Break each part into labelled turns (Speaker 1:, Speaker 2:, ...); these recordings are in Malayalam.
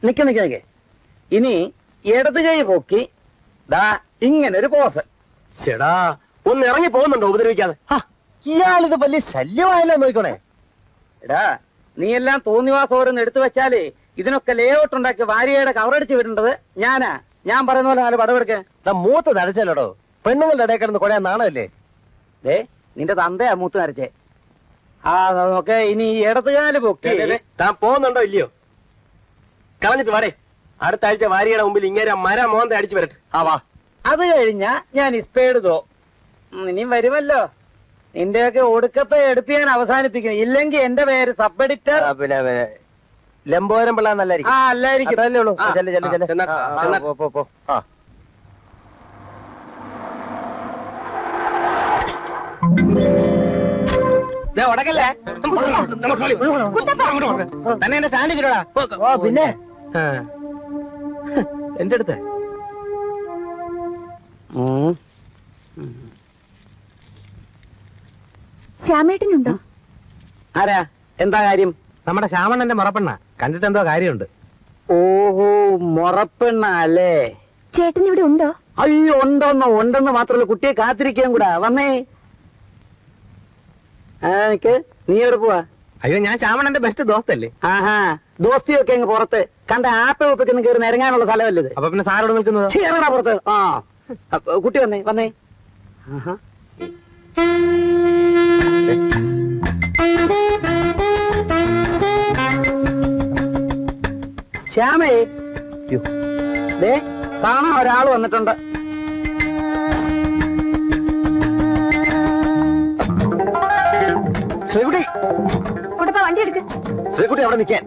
Speaker 1: നിക്ക്. ഇനി ഇടത് കൈ പൊക്കി ദാ ഇങ്ങനെ ഒരു പോസ്.
Speaker 2: ചേടാ ഒന്ന് ഇറങ്ങി പോകുന്നുണ്ടോ ഉപദ്രവിക്കാതെ?
Speaker 1: ഇയാളിത് വലിയ ശല്യമായല്ലോ നോക്കണേ. എടാ നീ എല്ലാം തോന്നിവാസോരെന്ന് എടുത്തു വെച്ചാലേ ഇതിനൊക്കെ ലേഔട്ട് ഉണ്ടാക്കി വാരികയുടെ കവറടിച്ച് വിടേണ്ടത് ഞാനാ. ഞാൻ പറയുന്ന പോലെ നാല് പടവെടുക്ക.
Speaker 2: മൂത്ത് നരച്ചല്ലോടോ, പെണ്ണുങ്ങളുടെ ഇടയിൽ കിടന്ന് കൊടയാൻ നാണല്ലേ?
Speaker 1: നിന്റെ തന്തയാ മൂത്ത് നരച്ചേ. നോക്കെ ഇനി ഇടത്തുകാല് പൊക്കി.
Speaker 2: താൻ പോകുന്നുണ്ടോ ഇല്ലയോ? കളഞ്ഞിട്ട് വാടേ. അടുത്ത ആഴ്ച വാരിയുടെ മുമ്പിൽ ഇങ്ങനെ മര മോന്ത അടിച്ചു വരട്ടെ.
Speaker 1: വാ. അത് കഴിഞ്ഞാ ഞാൻ ഇസ്പേടുതോ ഇനിയും വരുമല്ലോ. നിന്റെയൊക്കെ ഒടുക്കത്തെ എടുത്ത് ഞാൻ അവസാനിപ്പിക്കും. ഇല്ലെങ്കിൽ എന്റെ പേര് സബ് എഡിറ്റർ
Speaker 2: പിന്നെ ലംബോരം പിള്ള നല്ലായിരിക്കും.
Speaker 1: അല്ലായിരിക്കും.
Speaker 2: തന്നെ എന്റെ സ്റ്റാൻഡ് കിട്ടോടാ.
Speaker 1: പിന്നെ
Speaker 2: എന്റെ അടുത്ത്
Speaker 3: ശ്യാമേട്ടനുണ്ടോ?
Speaker 1: ആരാ? എന്താ കാര്യം?
Speaker 2: നമ്മുടെ ശ്യാമണ്ണന്റെ മുറപ്പെണ്ണ. കണ്ടിട്ട് എന്തോ കാര്യമുണ്ട്.
Speaker 1: ഓഹോ, മുറപ്പെണ്ണ അല്ലേ?
Speaker 3: ചേട്ടൻ ഇവിടെ ഉണ്ടോ?
Speaker 1: അയ്യോ, ഉണ്ടെന്ന് മാത്രമല്ല, കുട്ടിയെ കാത്തിരിക്കാൻ കൂടാ. വന്നേ. നീ എവിടെ പോവാ?
Speaker 2: അയ്യോ, ഞാൻ ശ്യാമണ്ണന്റെ ബെസ്റ്റ് ദോസ്തല്ലേ.
Speaker 1: ദോസ്തിയൊക്കെ അങ്ങ് പുറത്ത് കണ്ട ആപ്പ ഒപ്പിക്കുന്ന കയറി നിരങ്ങാനുള്ള സ്ഥലമല്ലത്.
Speaker 2: അപ്പൊ പിന്നെ സാറോട് നിൽക്കുന്നത്
Speaker 1: പുറത്ത്. കുട്ടി വന്നേ. ശ്യാമേ, കാണാൻ ഒരാൾ വന്നിട്ടുണ്ട്.
Speaker 2: ശ്രീകുട്ടി,
Speaker 3: വണ്ടി എടുക്ക്.
Speaker 2: ശ്രീകുട്ടി അവിടെ നിൽക്കാൻ.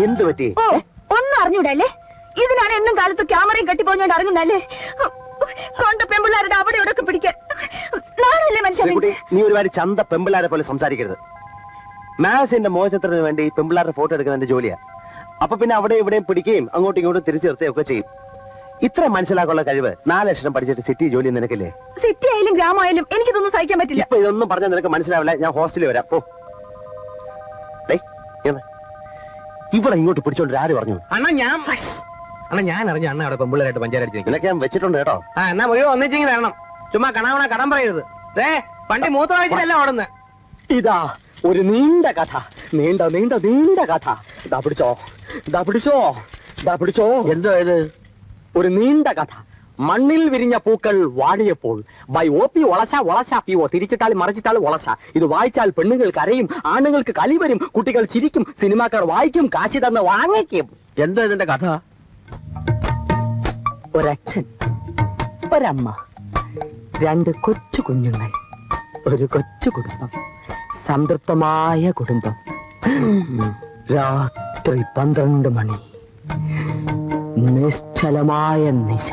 Speaker 2: എന്ത് പറ്റി?
Speaker 3: ഒന്നും അറിഞ്ഞൂടല്ലേ? ഇതിനാണ് എന്നും കാലത്ത് ക്യാമറയും കെട്ടിപ്പോഞ്ഞോണ്ട് ഇറങ്ങുന്നല്ലേ? കൊണ്ട പെമ്പിള്ളാരുടെ അവിടെ ഇവിടൊക്കെ പിടിക്കാൻ നാളല്ലേ മനുഷ്യൻ?
Speaker 2: നീ ഒരുപാട് ചന്ത പെമ്പിള്ളാരെ പോലെ സംസാരിക്കരുത്. മാസിന്റെ മോശത്തിന് വേണ്ടി പെമ്പിള്ളാരുടെ ഫോട്ടോ എടുക്കുന്ന എന്റെ ജോലിയാ. അപ്പൊ പിന്നെ അവിടെ ഇവിടെയും പിടിക്കുകയും അങ്ങോട്ടും ഇങ്ങോട്ടും തിരിച്ചു നിർത്തുകയൊക്കെ ചെയ്യും. ഇത്ര മനസ്സിലാക്കാനുള്ള കഴിവ് 4 ലക്ഷം പഠിച്ചിട്ട് സിറ്റി ജോലി നിനക്കില്ലേ?
Speaker 3: സിറ്റി ആയാലും ഗ്രാമമായാലും എനിക്കിതൊന്നും സഹിക്കാൻ പറ്റില്ല.
Speaker 2: ഇപ്പൊ ഇതൊന്നും പറഞ്ഞാൽ നിനക്ക് മനസ്സിലാവില്ല. ഞാൻ ഹോസ്റ്റലിൽ വരാം. ഇവിടെ ഇങ്ങോട്ട് പിടിച്ചോണ്ട് ആര് പറഞ്ഞു? ഞാൻ അറിഞ്ഞ അണ്ണ അവിടെ പെമ്പിള്ളാരായിട്ട് പഞ്ചായത്ത് നിനക്ക് ഞാൻ വെച്ചിട്ടുണ്ട് കേട്ടോ. എന്നാ പോയി ഒന്നിച്ചിങ്ങനെ വരണം. ചുമ്മാ കണാവണ കടം പറയരുത്. വണ്ടി മൂത്ത വായിച്ചിട്ടല്ല ഓടുന്നത്.
Speaker 1: ഇതാ ഒരു നീണ്ട കഥ. നീണ്ട കഥ. പിടിച്ചോ.
Speaker 2: എന്തോ ഇത്?
Speaker 1: ഒരു നീണ്ട കഥ. മണ്ണിൽ വിരിഞ്ഞ പൂക്കൾ വാടിയപ്പോൾ ബൈ OP വളശ PO തിരിച്ചിട്ടാൽ മറിച്ചിട്ടാൽ വളശ. ഇത് വായിച്ചാൽ പെണ്ണുങ്ങൾ കരയും, ആണുങ്ങൾക്ക് കലി വരും, കുട്ടികൾ ചിരിക്കും, സിനിമാക്കാർ വായിക്കും, കാശി തന്ന് വാങ്ങിക്കും.
Speaker 2: എന്താ ഇതിന്റെ കഥ?
Speaker 1: ഒരച്ഛൻ, ഒരമ്മ, 2 കൊച്ചു കുഞ്ഞുങ്ങൾ, ഒരു കൊച്ചു കുടുംബം, സംതൃപ്തമായ കുടുംബം. രാത്രി 12 മണി, നിശ്ചലമായ നിശ,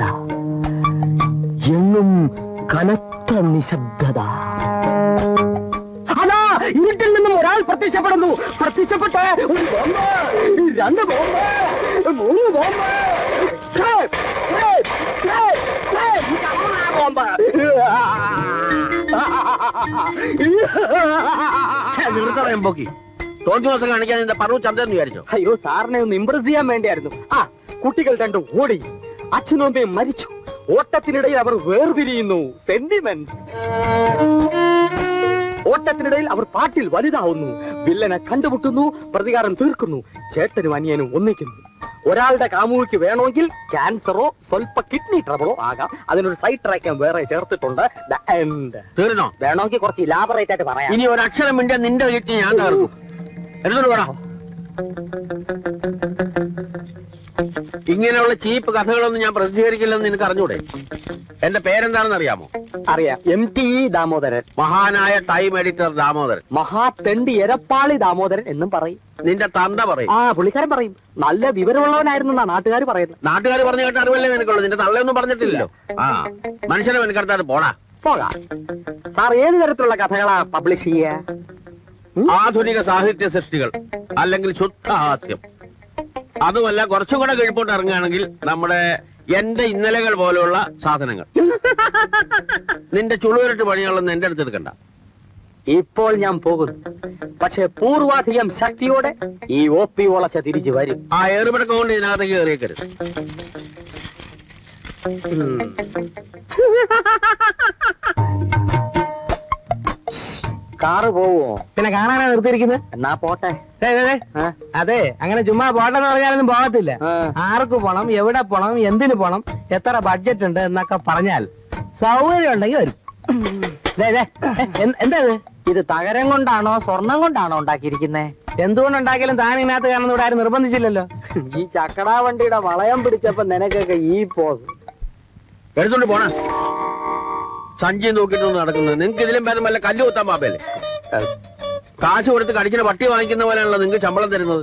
Speaker 1: എങ്ങും കനത്ത നിശബ്ദത. അതാ ഇരുട്ടിൽ നിന്നും ഒരാൾ പ്രത്യക്ഷപ്പെടുന്നു. പ്രത്യക്ഷപ്പെട്ട് 1 ബോംബ്, 2 ബോംബ്, 3 ബോംബ്,
Speaker 2: നിർത്തറയുമ്പോക്കി തോന്നി ദിവസം കാണിക്കാൻ നിന്റെ പറു ചന്ദ്രൻ വിചാരിച്ചോ?
Speaker 1: അയ്യോ, സാറിനെ ഒന്ന് ഇംപ്രസ് ചെയ്യാൻ വേണ്ടിയായിരുന്നു. കുട്ടികൾ 2 ഓടി, അച്ഛനും അമ്മയും മരിച്ചു. ഓട്ടത്തിനിടയിൽ അവർ വേർപിരിയുന്നു. സെന്റിമെന്റ്. ഓട്ടത്തിനിടയിൽ അവർ പാട്ടിൽ വലുതാവുന്നു. വില്ലനെ കണ്ടുമുട്ടുന്നു, പ്രതികാരം തീർക്കുന്നു. ചേട്ടനും അനിയനും ഒന്നിക്കുന്നു. ഒരാളുടെ കാമുകിക്ക് വേണമെങ്കിൽ ക്യാൻസറോ സ്വൽപ്പ കിഡ്നി ട്രബിളോ ആകാം. അതിനൊരു സൈഡ് ട്രാക്ക് വേറെ ചേർത്തിട്ടുണ്ട്.
Speaker 2: തീർന്നോ?
Speaker 1: വേണമെങ്കിൽ കുറച്ച് ഇലാബറേറ്റ് ആയിട്ട് പറയാം.
Speaker 2: ഇനി ഒരക്ഷരം മിണ്ടിയ നിന്റെ കിഡ്നി ഞാൻ തകർക്കും. എടുത്തോട്ട് വേണം. ഇങ്ങനെയുള്ള ചീപ്പ് കഥകളൊന്നും ഞാൻ പ്രസിദ്ധീകരിക്കില്ലെന്ന് നിനക്ക് അറിഞ്ഞൂടെ? എന്റെ പേരെന്താണെന്ന് അറിയാമോ?
Speaker 1: അറിയാം. MTE ദാമോദരൻ.
Speaker 2: മഹാനായ ടൈം എഡിറ്റർ ദാമോദരൻ.
Speaker 1: മഹാതെണ്ടി എരപ്പാളി ദാമോദരൻ എന്നും പറയും.
Speaker 2: നിന്റെ തന്ത പറയും.
Speaker 1: പുള്ളിക്കാരൻ പറയും. നല്ല വിവരമുള്ളവനായിരുന്നാ നാട്ടുകാർ പറയുന്നത്.
Speaker 2: നാട്ടുകാർ പറഞ്ഞു കേട്ട അറിവല്ലേ നിനക്കുള്ളൂ. നിന്റെ തള്ളയൊന്നും പറഞ്ഞിട്ടില്ലല്ലോ. മനുഷ്യനെ വെനക്കെടുത്താതെ പോകാം.
Speaker 1: സാർ ഏത് തരത്തിലുള്ള കഥകളാ പബ്ലിഷ് ചെയ്യാ?
Speaker 2: ആധുനിക സാഹിത്യ സൃഷ്ടികൾ, അല്ലെങ്കിൽ ശുദ്ധഹാസ്യം. അതുമല്ല കുറച്ചും കൂടെ കീഴ്പോട്ട് ഇറങ്ങുകയാണെങ്കിൽ നമ്മുടെ എന്റെ ഇന്നലകൾ പോലെയുള്ള സാധനങ്ങൾ. നിന്റെ ചുളുവരട്ട് പണികളൊന്നും എന്റെ അടുത്ത് എടുക്കണ്ട.
Speaker 1: ഇപ്പോൾ ഞാൻ പോകുന്നു. പക്ഷെ പൂർവാധികം ശക്തിയോടെ ഈ OP വളച്ച തിരിച്ചു വരും.
Speaker 2: ആ ഏറുപടക്കം കൊണ്ട് ഇതിനകത്തേക്ക് കയറിയേക്കരുത്.
Speaker 1: കാറ് പോവോ?
Speaker 4: പിന്നെ കാണാനാ നിർത്തിയിരിക്കുന്നത്.
Speaker 1: എന്നാ പോട്ടെ.
Speaker 4: അതെ, അങ്ങനെ ചുമ്മാ പോട്ടെന്ന് പറഞ്ഞാലൊന്നും പോകത്തില്ല. ആർക്ക് പോണം, എവിടെ പോണം, എന്തിനു പോണം, എത്ര ബഡ്ജറ്റ് ഉണ്ട് എന്നൊക്കെ പറഞ്ഞാൽ സൗകര്യം ഉണ്ടെങ്കിൽ വരും. എന്താ
Speaker 1: ഇത് തകരം കൊണ്ടാണോ സ്വർണം കൊണ്ടാണോ ഉണ്ടാക്കിയിരിക്കുന്നേ?
Speaker 4: എന്തുകൊണ്ടുണ്ടാക്കിയാലും താൻ ഇതിനകത്ത് കാണുന്ന ഇവിടെ ആരും നിർബന്ധിച്ചില്ലല്ലോ.
Speaker 1: ഈ ചക്കടാ വണ്ടിയുടെ വളയം പിടിച്ചപ്പോ നിനക്കൊക്കെ ഈ പോസ്
Speaker 2: എടുത്തോണ്ട് പോണ സഞ്ചി നോക്കിയിട്ടൊന്നും നടക്കുന്നത്. നിങ്ങൾക്ക് ഇതിലും ഭേദം വല്ല കല്ല് കുത്താൻ പാപ്പല്ലേ? കാശ് കൊടുത്ത് കടിക്കുന്ന പട്ടി വാങ്ങിക്കുന്ന പോലെയാണല്ലോ നിങ്ങൾക്ക് ശമ്പളം തരുന്നത്.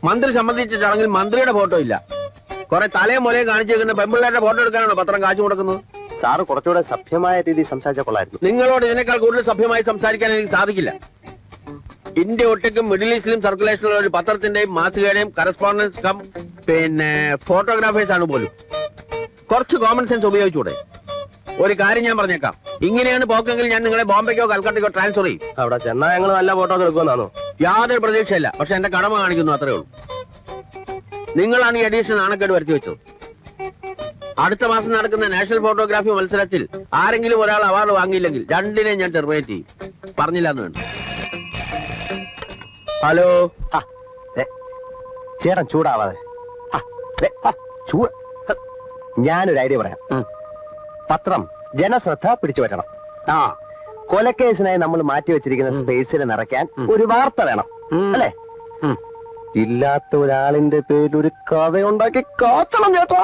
Speaker 2: മന്ത്രി സംബന്ധിച്ച ചടങ്ങിൽ മന്ത്രിയുടെ ഫോട്ടോ ഇല്ല. കുറെ തലയും മുലയും കാണിച്ചു വെക്കുന്ന പെമ്പിള്ളേരുടെ ഫോട്ടോ എടുക്കാനാണോ പത്രം കാശ് കൊടുക്കുന്നത്? സാറ് കുറച്ചുകൂടെ സഭ്യമായ രീതിയിൽ സംസാരിച്ച കൊള്ളായിരുന്നു. നിങ്ങളോട് ഇതിനേക്കാൾ കൂടുതൽ സഭ്യമായി സംസാരിക്കാൻ എനിക്ക് സാധിക്കില്ല. ഇന്ത്യ ഒട്ടേക്കും മിഡിൽ ഈസ്റ്റിലും സർക്കുലേഷനുള്ള ഒരു പത്രത്തിന്റെയും മാസികയുടെയും കറസ്പോണ്ടൻസ് കം പിന്നെ ഫോട്ടോഗ്രാഫേഴ്സ് ആണ് പോലും. കുറച്ച് കോമൺ സെൻസ് ഉപയോഗിച്ചൂടെ? ഒരു കാര്യം ഞാൻ പറഞ്ഞേക്കാം, ഇങ്ങനെയാണ് പോക്കെങ്കിൽ ഞാൻ നിങ്ങളെ ബോംബെക്കോ കൽക്കട്ടയ്ക്കോ ട്രാൻസ്ഫർ ചെയ്യും. അവിടെ ചെന്നാൽ ഞങ്ങൾ നല്ല ഫോട്ടോ എടുക്കുമെന്നാണോ? യാതൊരു പ്രതീക്ഷയില്ല. പക്ഷെ എന്റെ കടമ കാണിക്കുന്നു, അത്രേ ഉള്ളൂ. നിങ്ങളാണ് ഈ എഡീഷൻ നാണക്കേട് വരുത്തി വെച്ചത്. അടുത്ത മാസം നടക്കുന്ന നാഷണൽ ഫോട്ടോഗ്രാഫി മത്സരത്തിൽ ആരെങ്കിലും ഒരാൾ അവാർഡ് വാങ്ങിയില്ലെങ്കിൽ രണ്ടിനെ ഞാൻ ടെർമിനേറ്റ് ചെയ്യും. പറഞ്ഞില്ല എന്ന് വേണ്ട. ഹലോ, ചേട്ടൻ ചൂടാവാതെ. ഞാനൊരു ഐഡിയ പറയാം. പത്രം ജനശ്രദ്ധ പിടിച്ചു പറ്റണം. കൊലക്കേസിനായി നമ്മൾ മാറ്റി വെച്ചിരിക്കുന്ന സ്പേസിൽ നിറയ്ക്കാൻ ഒരു വാർത്ത വേണം, അല്ലേ? ഇല്ലാത്ത ഒരാളിന്റെ പേരിൽ ഒരു കഥയുണ്ടാക്കി കാത്തണം ചേട്ടാ.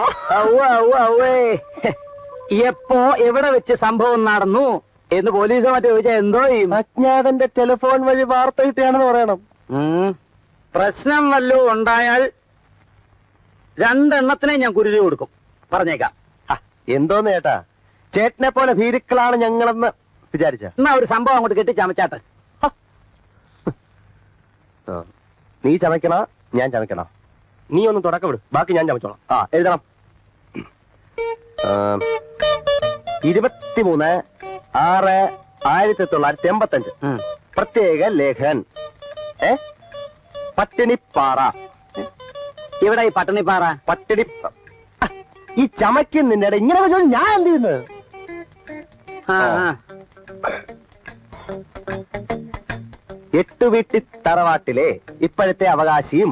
Speaker 1: എപ്പോ എവിടെ വെച്ച് സംഭവം നടന്നു എന്ന് പോലീസ് മറ്റേ ചോദിച്ചാൽ എന്തോ ചെയ്യും?
Speaker 2: അജ്ഞാതന്റെ ടെലിഫോൺ വഴി വാർത്ത കിട്ടുകയാണെന്ന് പറയണം.
Speaker 1: പ്രശ്നം വല്ലതും ഉണ്ടായാൽ രണ്ടെണ്ണത്തിനെ ഞാൻ കുരുതി കൊടുക്കും, പറഞ്ഞേക്കാം.
Speaker 2: എന്തോന്ന് ചേട്ടാ, ചേട്ടനെ പോലെ ഭീരുക്കളാണ് ഞങ്ങളെന്ന് വിചാരിച്ച.
Speaker 1: എന്നാ ഒരു സംഭവം അങ്ങോട്ട് കെട്ടിച്ചമച്ചാട്ടെ.
Speaker 2: നീ ചമയ്ക്കണ ഞാൻ ചമയ്ക്കണ? നീ ഒന്ന് തുടക്കം വിടും, ബാക്കി ഞാൻ ചമച്ചോളാം. എഴുതണം. 23/6/1985 പ്രത്യേക ലേഖൻ. പട്ടിണിപ്പാറ.
Speaker 1: ഇവിടെ ഈ പട്ടിണിപ്പാറ
Speaker 2: പട്ടിണി ഈ ചമയ്ക്കുന്നിന്റെ ഇങ്ങനെ ചോദിച്ചു ഞാൻ എന്ത് ചെയ്യുന്നത്? എട്ടുവീട്ടി തറവാട്ടിലെ ഇപ്പോഴത്തെ അവകാശിയും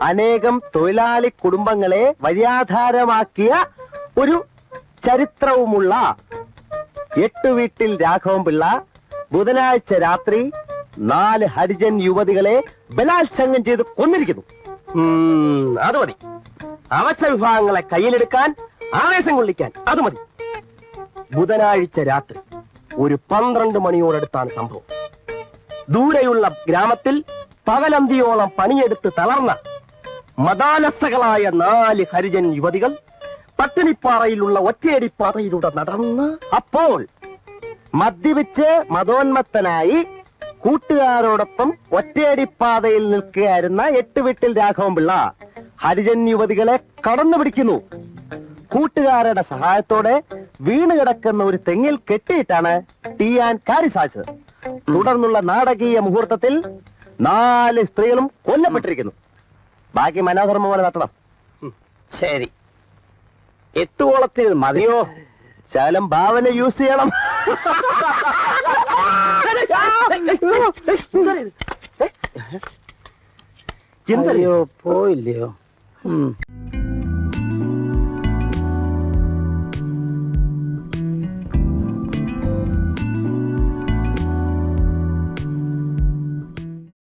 Speaker 2: അനേകം തൊഴിലാളി കുടുംബങ്ങളെ വഴിയാധാരമാക്കിയ ഒരു ചരിത്രവുമുള്ള എട്ടുവീട്ടിൽ രാഘവൻ പിള്ള ബുധനാഴ്ച രാത്രി 4 ഹരിജൻ യുവതികളെ ബലാത്സംഗം ചെയ്ത് കൊന്നിരിക്കുന്നു. അത് മതി. അവശ വിഭാഗങ്ങളെ കയ്യിലെടുക്കാൻ, ആവേശം കൊള്ളിക്കാൻ അത് മതി. ബുധനാഴ്ച രാത്രി ഒരു 12 മണിയോടടുത്താണ് സംഭവം. ദൂരെയുള്ള ഗ്രാമത്തിൽ പകലന്തിയോളം പണിയെടുത്ത് തളർന്ന മതാലസകളായ 4 ഹരിജൻ യുവതികൾ പട്ടിണിപ്പാറയിലുള്ള ഒറ്റയടിപ്പാതയിലൂടെ നടന്ന് അപ്പോൾ മദ്യപിച്ച് മതോന്മത്തനായി കൂട്ടുകാരോടൊപ്പം ഒറ്റയടിപ്പാതയിൽ നിൽക്കുകയായിരുന്ന എട്ടുവീട്ടിൽ രാഘവൻ പിള്ള ഹരിജൻ യുവതികളെ കടന്നു പിടിക്കുന്നു. കൂട്ടുകാരുടെ സഹായത്തോടെ വീണ് കിടക്കുന്ന ഒരു തെങ്ങിൽ കെട്ടിയിട്ടാണ് തീയാൻ കാര്യം സാധിച്ചത്. തുടർന്നുള്ള നാടകീയ മുഹൂർത്തത്തിൽ 4 സ്ത്രീകളും കൊല്ലപ്പെട്ടിരിക്കുന്നു. ബാക്കി മനോധർമ്മ പോലെ നടത്തണം.
Speaker 1: ശരി, 8 കോളത്തിൽ മതിയോ?
Speaker 2: ശകലം ഭാവന യൂസ് ചെയ്യണം.
Speaker 1: എന്തറിയോ പോയില്ലയോ?